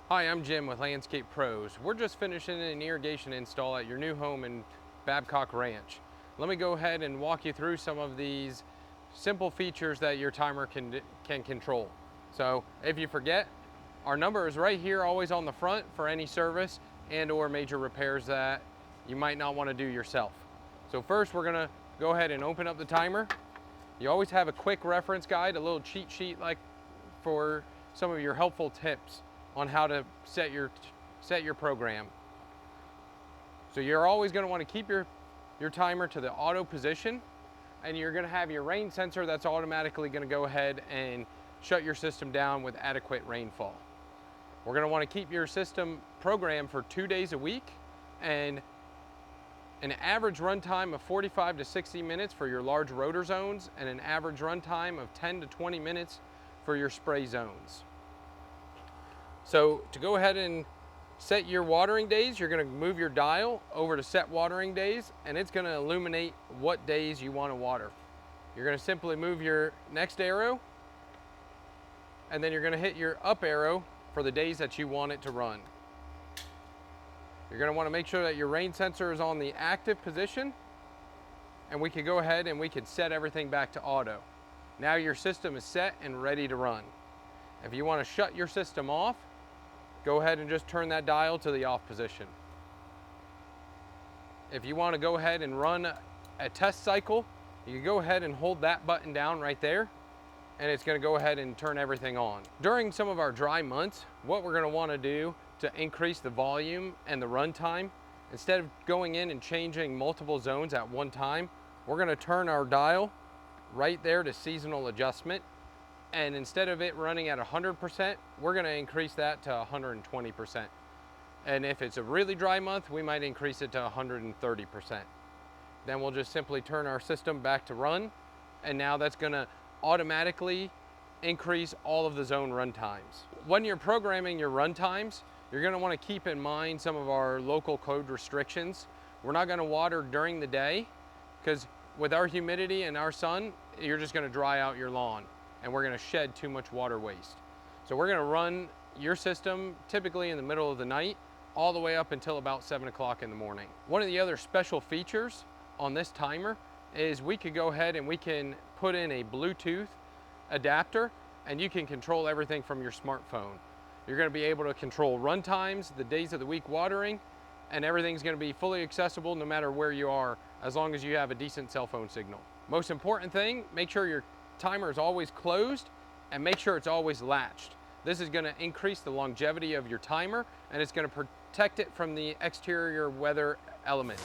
Hi, I'm Jim with Landscape Pros. We're just finishing an irrigation install at your new home in Babcock Ranch. Let me go ahead and walk you through some of these simple features that your timer can control. So if you forget, our number is right here, always on the front for any service and or major repairs that you might not want to do yourself. So first we're gonna go ahead and open up the timer. You always have a quick reference guide, a little cheat sheet like for some of your helpful tips on how to set your program. So you're always going to want to keep your timer to the auto position, and you're going to have your rain sensor that's automatically going to go ahead and shut your system down with adequate rainfall. We're going to want to keep your system programmed for 2 days a week and an average run time of 45 to 60 minutes for your large rotor zones and an average run time of 10 to 20 minutes for your spray zones. So to go ahead and set your watering days, you're going to move your dial over to set watering days, and it's going to illuminate what days you want to water. You're going to simply move your next arrow, and then you're going to hit your up arrow for the days that you want it to run. You're going to want to make sure that your rain sensor is on the active position, and we can go ahead and we can set everything back to auto. Now your system is set and ready to run. If you want to shut your system off, go ahead and just turn that dial to the off position. If you want to go ahead and run a test cycle, you can go ahead and hold that button down right there, and it's going to go ahead and turn everything on. During some of our dry months, what we're going to want to do to increase the volume and the run time, instead of going in and changing multiple zones at one time, we're going to turn our dial right there to seasonal adjustment. And instead of it running at 100%, we're going to increase that to 120%. And if it's a really dry month, we might increase it to 130%. Then we'll just simply turn our system back to run, and now that's going to automatically increase all of the zone run times. When you're programming your run times, you're going to want to keep in mind some of our local code restrictions. We're not going to water during the day, because with our humidity and our sun, you're just going to dry out your lawn, and we're going to shed too much water waste. So we're going to run your system typically in the middle of the night all the way up until about 7 o'clock in the morning. One of the other special features on this timer is we could go ahead and we can put in a Bluetooth adapter, and you can control everything from your smartphone. You're going to be able to control run times, the days of the week watering, and everything's going to be fully accessible no matter where you are, as long as you have a decent cell phone signal. Most important thing, make sure your timer is always closed, and make sure it's always latched. This is going to increase the longevity of your timer, and it's going to protect it from the exterior weather elements.